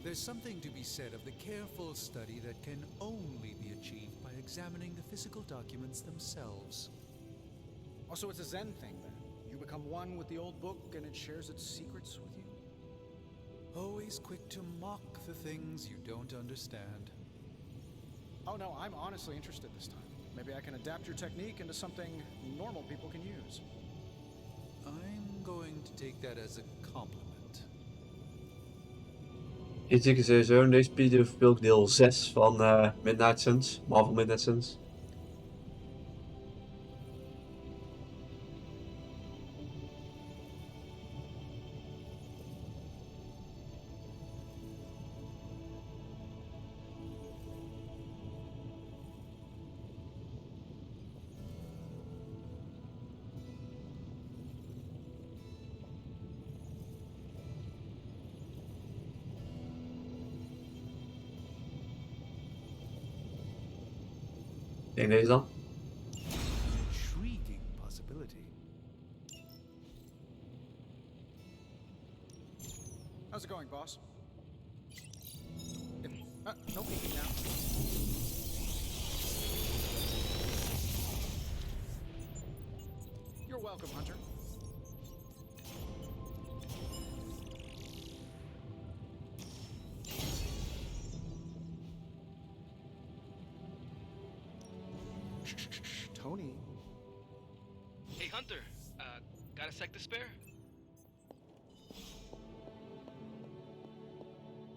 There's something to be said of the careful study that can only be achieved by examining the physical documents themselves. Also, it's a Zen thing, then. You become one with the old book and it shares its secrets with you? Always quick to mock the things you don't understand. Oh no, I'm honestly interested this time. Maybe I can adapt your technique into something normal people can use. I'm going to take that as a compliment. Hier zie ik sowieso in deze PDF ook deel 6 van Midnight Suns, Marvel Midnight Suns. Ik denk deze dan. Intriguing possibility. How's it going, boss? No peeking now. You're welcome, Hunter. Tony. Hey, Hunter. Got a sec to spare?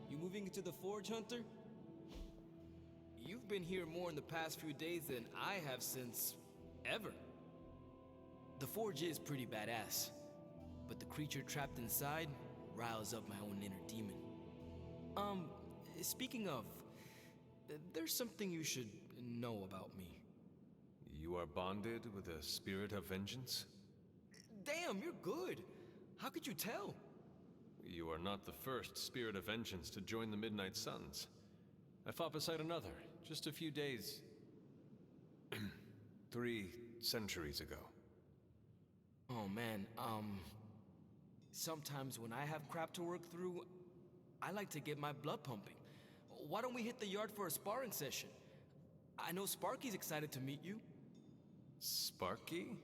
You moving into the forge, Hunter? You've been here more in the past few days than I have since ever. The forge is pretty badass, but the creature trapped inside riles up my own inner demon. Speaking of, there's something you should know about me. You are bonded with a spirit of vengeance? Damn, you're good. How could you tell? You are not the first spirit of vengeance to join the Midnight Suns. I fought beside another, just a few days... 3 centuries ago. Oh man, sometimes when I have crap to work through, I like to get my blood pumping. Why don't we hit the yard for a sparring session? I know Sparky's excited to meet you. Sparky?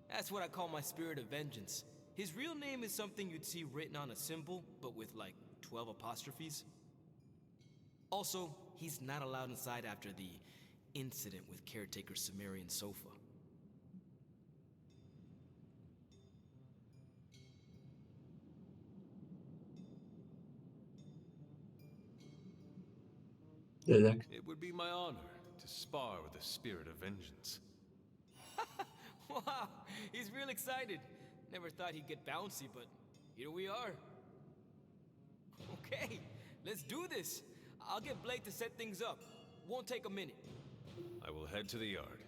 That's what I call my spirit of vengeance. His real name is something you'd see written on a symbol, but with like 12 apostrophes. Also, he's not allowed inside after the incident with caretaker Sumerian's sofa. It would be my honor to spar with a spirit of vengeance. Wow, he's real excited. Never thought he'd get bouncy, but here we are. Okay, let's do this. I'll get Blake to set things up. Won't take a minute. I will head to the yard.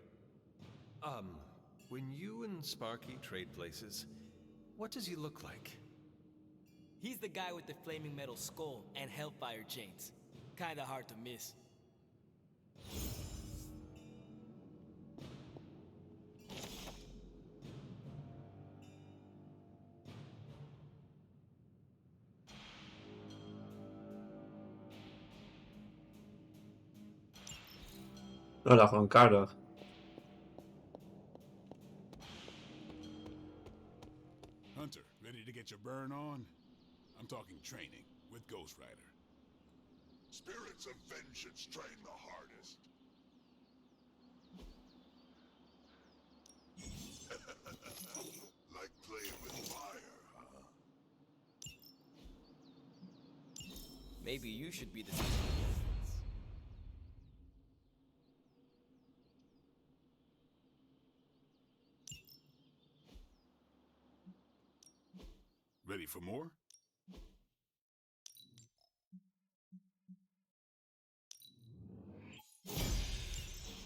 When you and Sparky trade places, what does he look like? He's the guy with the flaming metal skull and hellfire chains. Kinda hard to miss. Oh, daar gewoon een kaart door. Hunter, ready to get your burn on? I'm talking training with Ghost Rider. Spirits of vengeance train the hardest. Like playing with fire, huh? Maybe you should be the... Ready for more?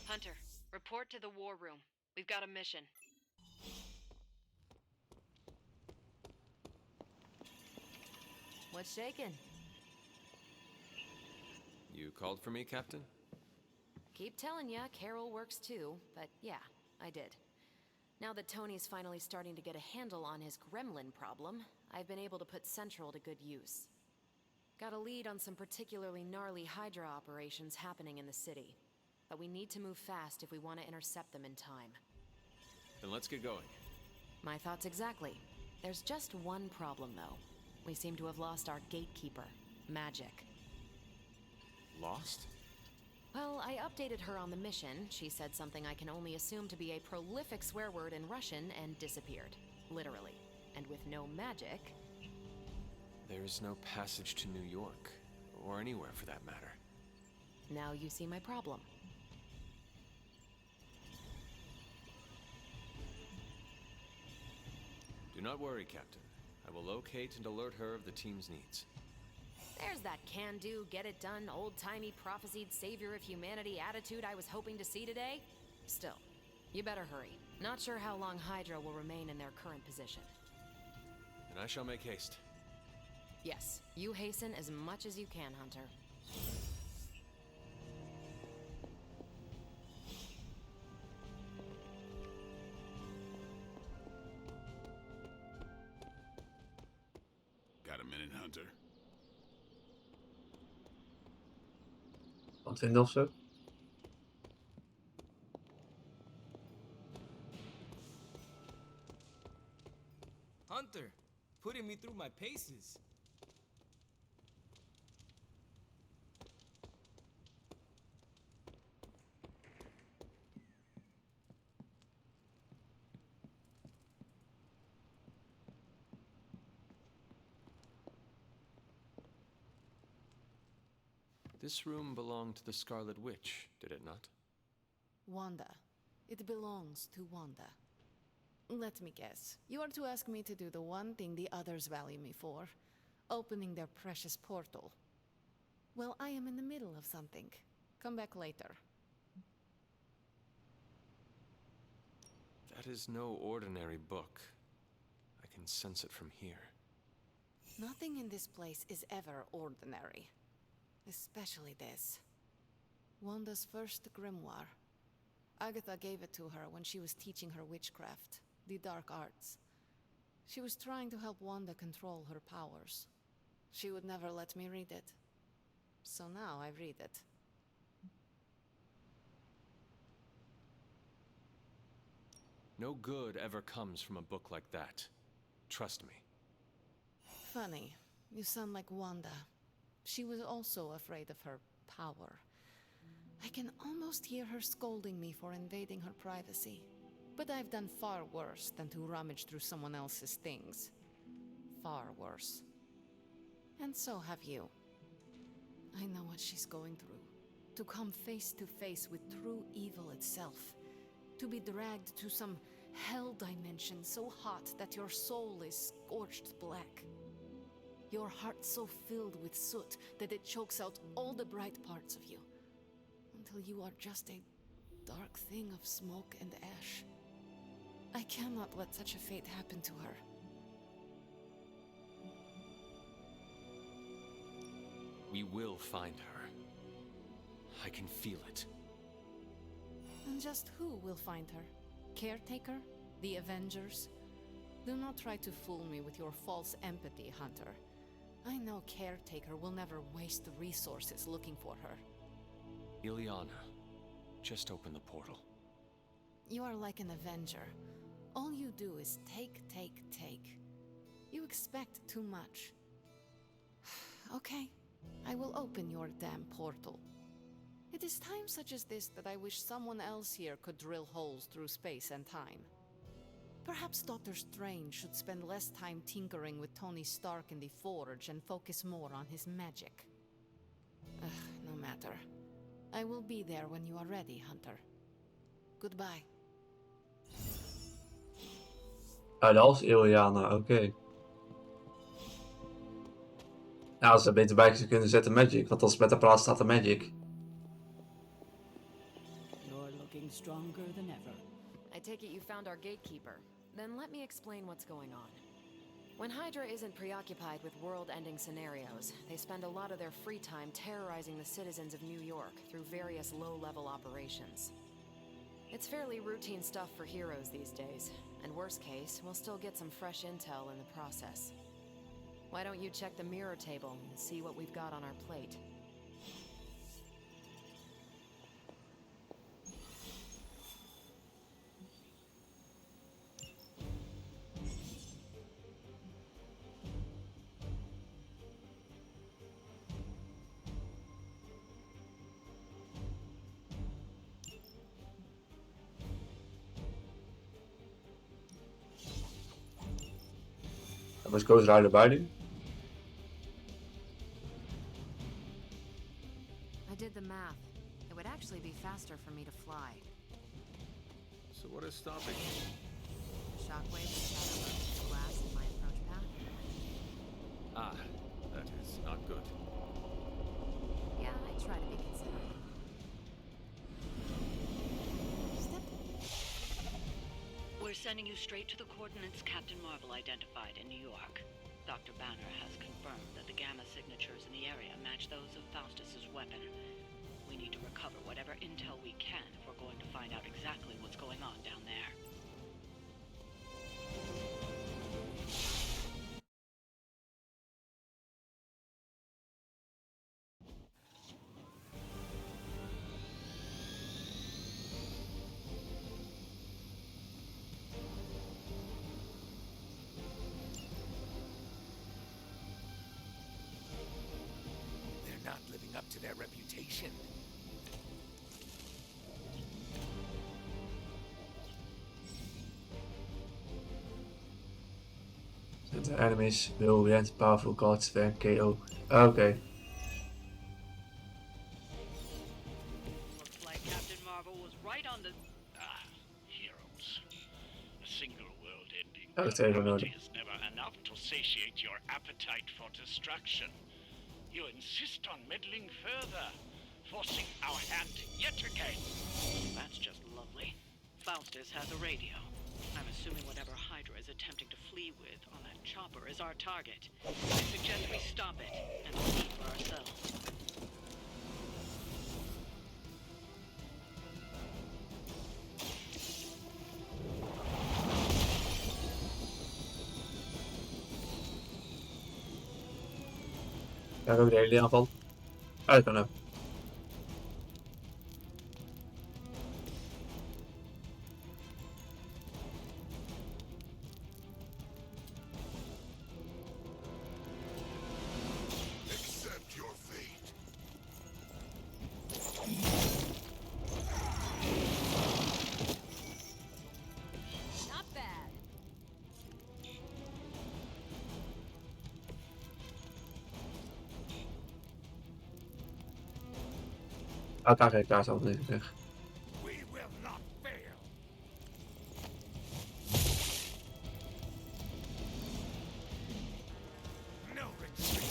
Hunter, report to the war room. We've got a mission. What's shaking? You called for me, Captain? Keep telling ya, Carol works too, but yeah, I did. Now that Tony's finally starting to get a handle on his gremlin problem, I've been able to put Central to good use. Got a lead on some particularly gnarly Hydra operations happening in the city. But we need to move fast if we want to intercept them in time. Then let's get going. My thoughts exactly. There's just one problem, though. We seem to have lost our gatekeeper, Magic. Lost? Well, I updated her on the mission. She said something I can only assume to be a prolific swear word in Russian and disappeared. Literally. And with no magic... There is no passage to New York, or anywhere for that matter. Now you see my problem. Do not worry, Captain. I will locate and alert her of the team's needs. There's that can-do, get-it-done, old-timey prophesied savior of humanity attitude I was hoping to see today. Still, you better hurry. Not sure how long Hydra will remain in their current position. And I shall make haste. Yes, you hasten as much as you can, Hunter. Got a minute, Hunter? Wat vind je of zo? Hunter, putting me through my paces. This room belonged to the Scarlet Witch, did it not? Wanda. It belongs to Wanda. Let me guess. You are to ask me to do the one thing the others value me for. Opening their precious portal. Well, I am in the middle of something. Come back later. That is no ordinary book. I can sense it from here. Nothing in this place is ever ordinary. Especially this. Wanda's first grimoire. Agatha gave it to her when she was teaching her witchcraft, the dark arts. She was trying to help Wanda control her powers. She would never let me read it. So now I read it. No good ever comes from a book like that. Trust me. Funny. You sound like Wanda. She was also afraid of her power. I can almost hear her scolding me for invading her privacy. But I've done far worse than to rummage through someone else's things. Far worse. And so have you. I know what she's going through. To come face to face with true evil itself. To be dragged to some hell dimension so hot that your soul is scorched black. Your heart so filled with soot that it chokes out all the bright parts of you. Until you are just a dark thing of smoke and ash. I cannot let such a fate happen to her. We will find her. I can feel it. And just who will find her? Caretaker? The Avengers? Do not try to fool me with your false empathy, Hunter. I know Caretaker will never waste the resources looking for her. Ileana, just open the portal. You are like an Avenger. All you do is take, take, take. You expect too much. Okay, I will open your damn portal. It is times such as this that I wish someone else here could drill holes through space and time. Perhaps Doctor Strange should spend less time tinkering with Tony Stark in the Forge and focus more on his magic. No matter. I will be there when you are ready, Hunter. Goodbye. Ah, dat was Ileana, oké. Ja, als ze er beter bij kunnen zetten Magic, want als met de praat staat er Magic. You're looking stronger than ever. I take it you found our gatekeeper. Then let me explain what's going on. When Hydra isn't preoccupied with world-ending scenarios, they spend a lot of their free time terrorizing the citizens of New York through various low-level operations. It's fairly routine stuff for heroes these days, and worst case, we'll still get some fresh intel in the process. Why don't you check the mirror table and see what we've got on our plate? Dan moet ik ook erbij doen. I did the math. It would actually be faster for me to fly. So what is stopping you? Shockwaves that shatter most of the glass in my approach path. Ah, that is not good. Yeah, I try to be considerate. We're sending you straight to the coordinates Captain Marvel identified in New York. Dr. Banner has confirmed that the gamma signatures in the area match those of Faustus's weapon. We need to recover whatever intel we can if we're going to find out exactly what's going on down there. They're not living up to their reputation. The enemies will react powerful gods when KO. Okay. Looks like Captain Marvel was right on the... Heroes. A single world-ending Ja, dat even nodig. calamity is never enough to satiate your appetite for destruction. You insist on meddling further, forcing our hand yet again. That's just lovely. Faustus has a radio. I'm assuming whatever Hydra is attempting to flee with on that chopper is our target. I suggest we stop it and see for ourselves. Daar ook de hele aanval. Uit kan hem. Accept your fate. Not bad. Daar ga ik kaart al tegen weg. We will not fail. No retreat.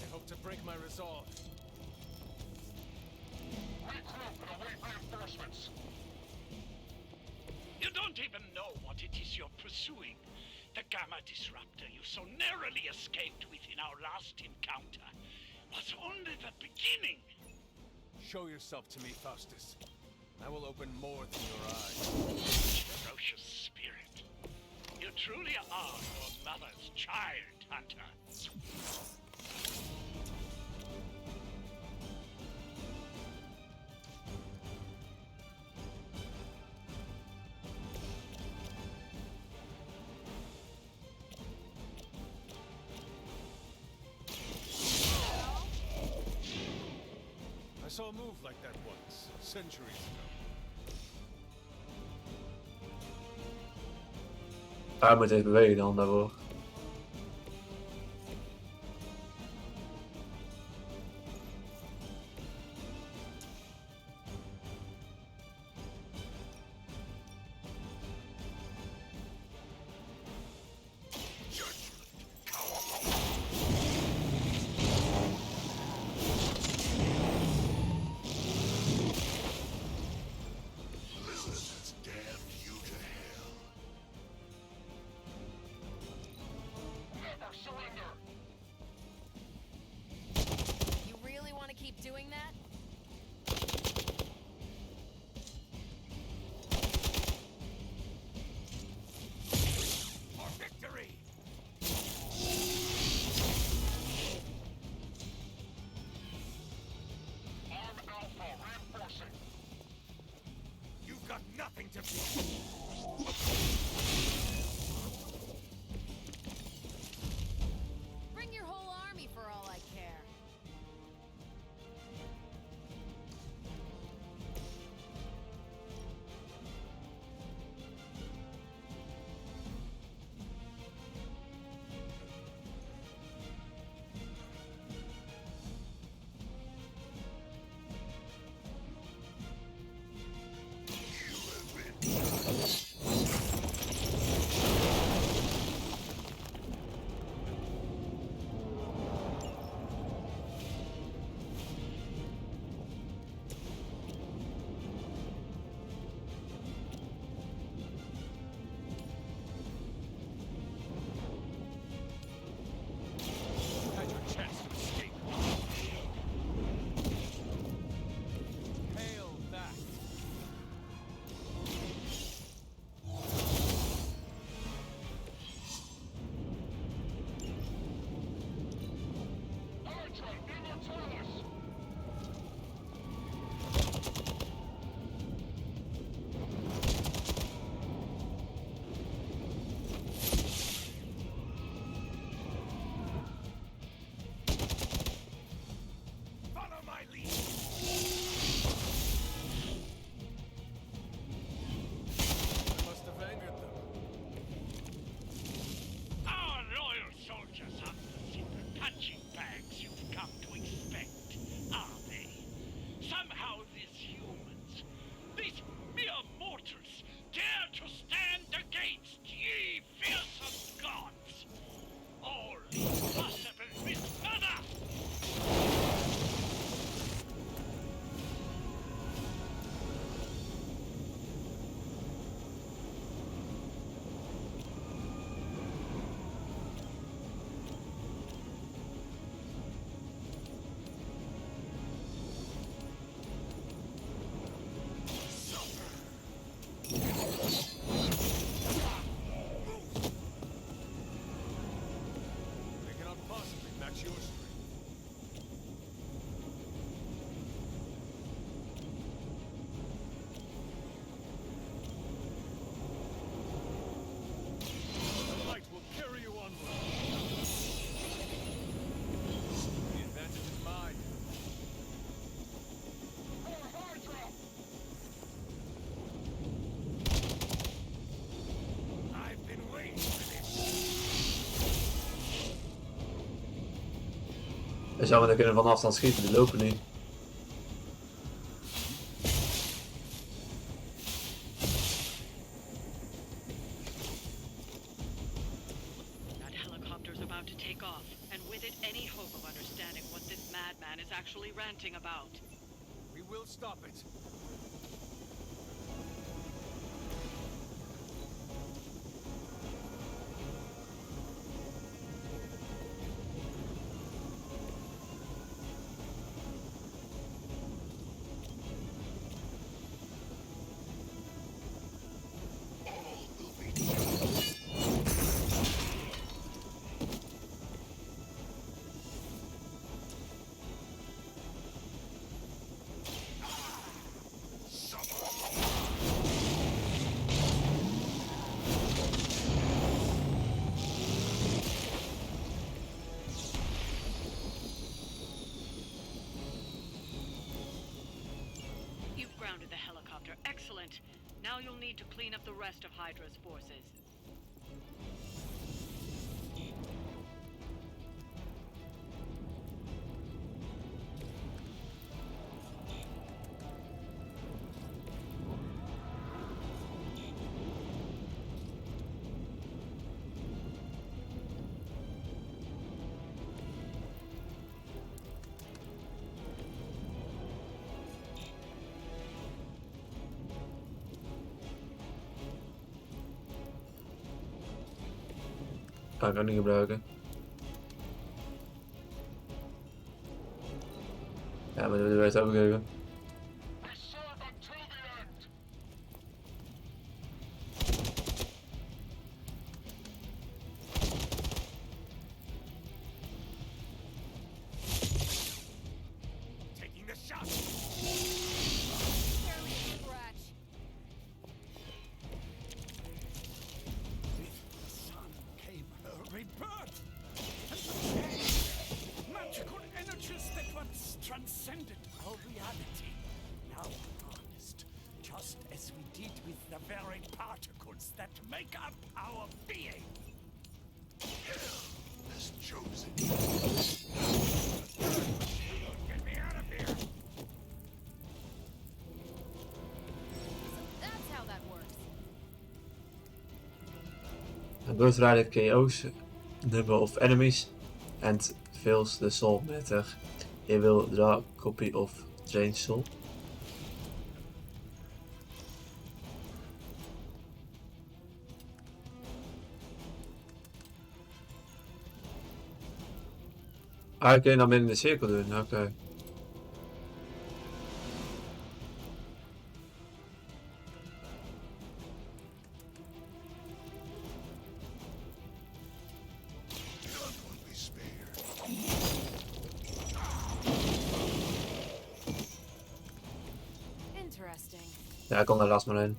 I hope to break my resolve. Regroup and await reinforcements. You don't even know what it is you're pursuing. The Gamma Disruptor you so narrowly escaped with in our last encounter was only the beginning. Show yourself to me, Faustus. I will open more than your eyes. Ferocious spirit. You truly are your mother's child, Hunter. I saw a move like that once, centuries ago. Hij moet even bewegen dan daarvoor. Je zou maar kunnen van afstand schieten, die lopen niet. That helicopter's about to take off, and with it any hope of understanding what this madman is actually ranting about. We will stop it. You've grounded the helicopter. Excellent. Now you'll need to clean up the rest of Hydra's forces. Kan ik ook niet gebruiken. Ja, maar dat wil het ook even. Taking the shot. Barely a scratch. With the sun came her rebirth. And the change. Magical energies that once transcended our reality. Now harnessed, just as we did with the very particles that make up our being. Hell is chosen. Get me out of here! So that's how that works. Een birthright KO's, number of enemies, and fills the soul meter. Je will draw a copy of drained soul. Ah, kun je dan binnen de cirkel doen? Oké. None will be spared. Interesting. Ja, ik kom daar last maar in.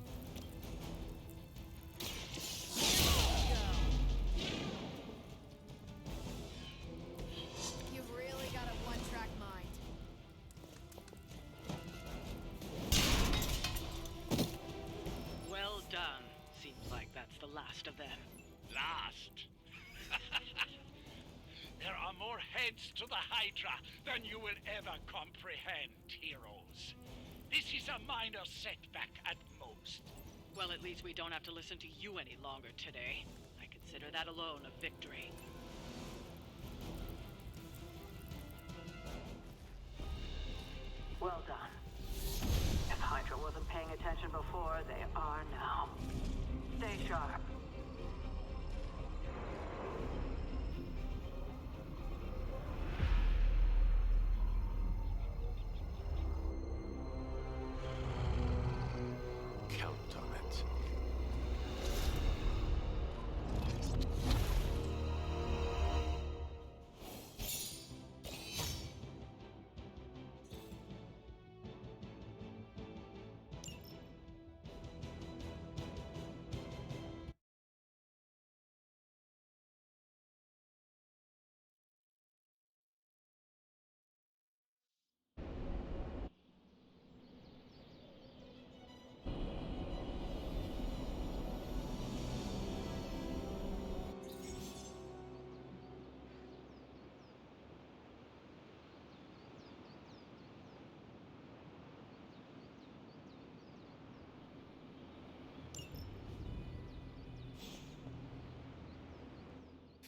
You've really got a one-track mind. Well done. Seems like that's the last of them. Last. There are more heads to the Hydra than you will ever comprehend, heroes. This is a minor setback at most. Well, at least we don't have to listen to you any longer today. I consider that alone a victory. Well done. If Hydra wasn't paying attention before, they are now. Stay sharp.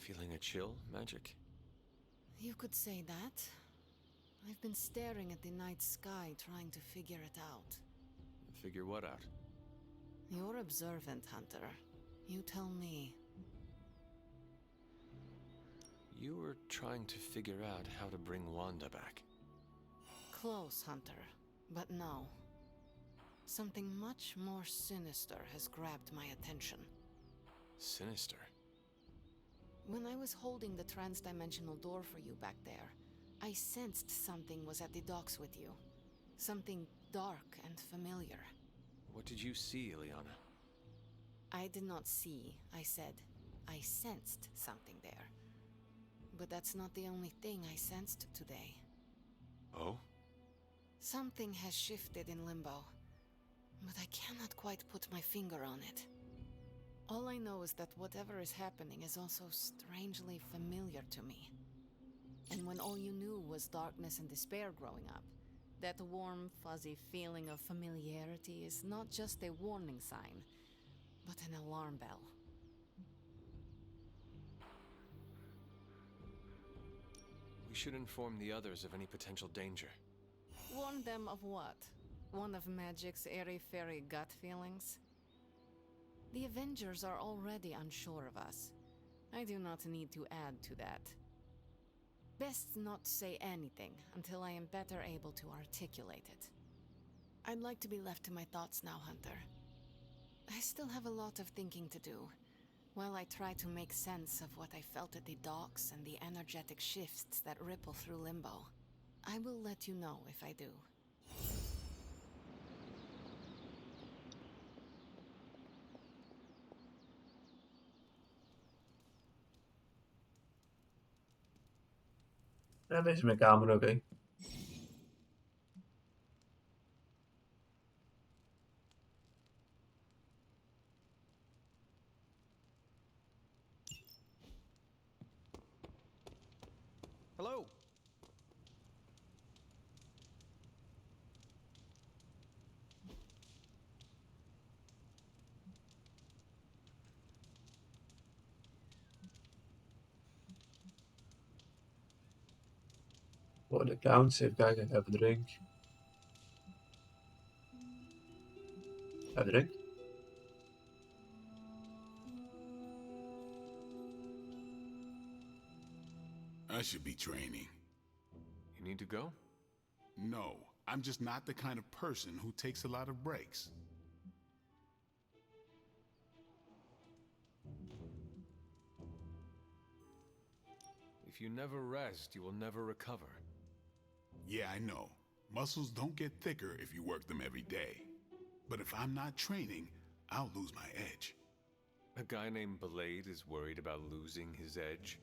Feeling a chill, Magic? You could say that. I've been staring at the night sky trying to figure it out. Figure what out? You're observant, Hunter. You tell me. You were trying to figure out how to bring Wanda back. Close, Hunter. But no. Something much more sinister has grabbed my attention. Sinister? When I was holding the trans-dimensional door for you back there, I sensed something was at the docks with you. Something dark and familiar. What did you see, Ileana? I did not see, I said. I sensed something there. But that's not the only thing I sensed today. Oh? Something has shifted in Limbo, but I cannot quite put my finger on it. All I know is that whatever is happening is also strangely familiar to me. And when all you knew was darkness and despair growing up, that warm, fuzzy feeling of familiarity is not just a warning sign, but an alarm bell. We should inform the others of any potential danger. Warn them of what? One of Magic's airy-fairy gut feelings? The Avengers are already unsure of us. I do not need to add to that. Best not say anything until I am better able to articulate it. I'd like to be left to my thoughts now, Hunter. I still have a lot of thinking to do, while I try to make sense of what I felt at the docks and the energetic shifts that ripple through Limbo. I will let you know if I do. Ja, deze is mijn kamer ook, hè. Hello. Voor de accounts, even kijken, have a drink. Have a drink. I should be training. You need to go? No, I'm just not the kind of person who takes a lot of breaks. If you never rest, you will never recover. Yeah, I know. Muscles don't get thicker if you work them every day. But if I'm not training, I'll lose my edge. A guy named Blade is worried about losing his edge.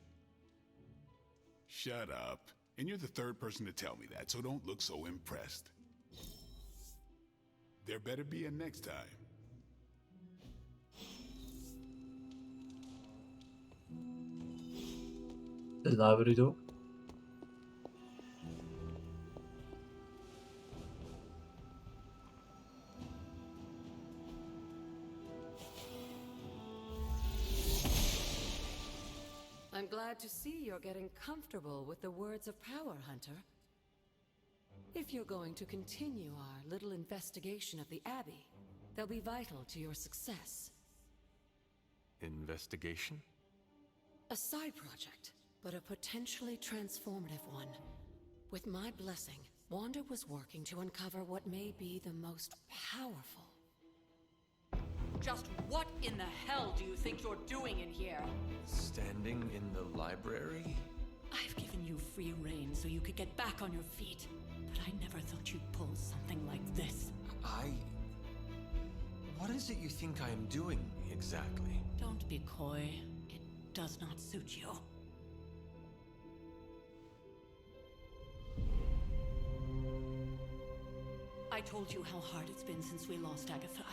Shut up. And you're the third person to tell me that, so don't look so impressed. There better be a next time. De library door. I'm glad to see you're getting comfortable with the words of power, Hunter. If you're going to continue our little investigation of the Abbey, they'll be vital to your success. Investigation? A side project, but a potentially transformative one. With my blessing, Wanda was working to uncover what may be the most powerful. Just what in the hell do you think you're doing in here? Standing in the library? I've given you free rein so you could get back on your feet, but I never thought you'd pull something like this. What is it you think I am doing, exactly? Don't be coy. It does not suit you. I told you how hard it's been since we lost Agatha.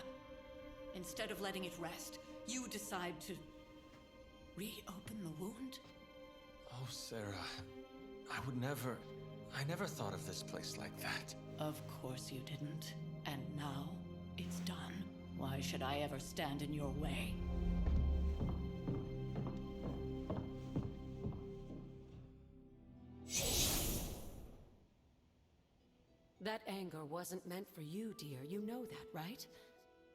Instead of letting it rest, you decide to reopen the wound? Oh, Sarah, I never thought of this place like that. Of course you didn't. And now, it's done. Why should I ever stand in your way? favor wasn't meant for you, dear. You know that, right?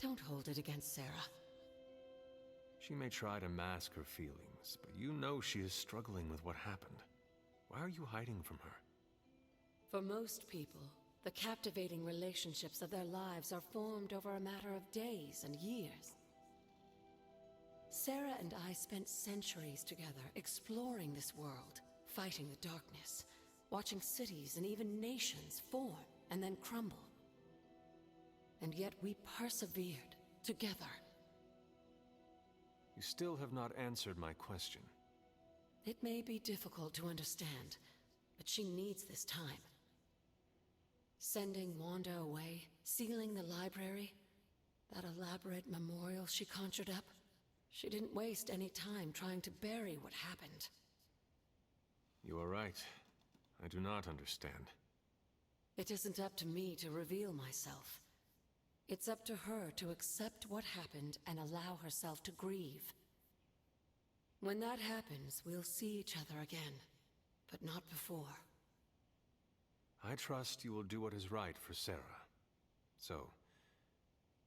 Don't hold it against Sarah. She may try to mask her feelings, but you know she is struggling with what happened. Why are you hiding from her? For most people, the captivating relationships of their lives are formed over a matter of days and years. Sarah and I spent centuries together exploring this world, fighting the darkness, watching cities and even nations form and then crumble. And yet we persevered together. You still have not answered my question. It may be difficult to understand, but she needs this time. Sending Wanda away, sealing the library, that elaborate memorial she conjured up, she didn't waste any time trying to bury what happened. You are right. I do not understand. It isn't up to me to reveal myself. It's up to her to accept what happened and allow herself to grieve. When that happens, we'll see each other again, but not before. I trust you will do what is right for Sarah. So,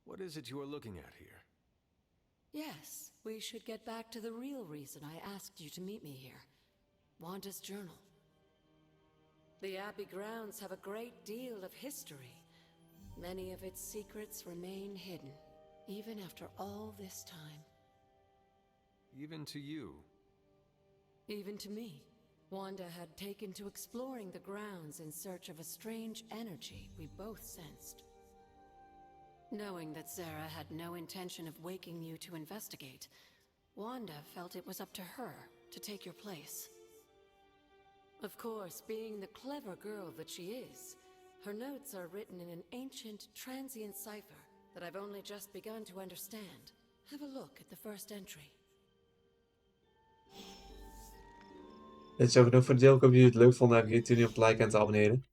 what is it you are looking at here? Yes, we should get back to the real reason I asked you to meet me here. Wanda's journal. The Abbey grounds have a great deal of history. Many of its secrets remain hidden, even after all this time. Even to you? Even to me. Wanda had taken to exploring the grounds in search of a strange energy we both sensed. Knowing that Sarah had no intention of waking you to investigate, Wanda felt it was up to her to take your place. Of course, being the clever girl that she is, her notes are written in an ancient, transient cipher that I've only just begun to understand. Have a look at the first entry. Dit is ook genoeg voor het deel. Ik hoop dat jullie het leuk vonden. Vergeet jullie op te liken en te abonneren.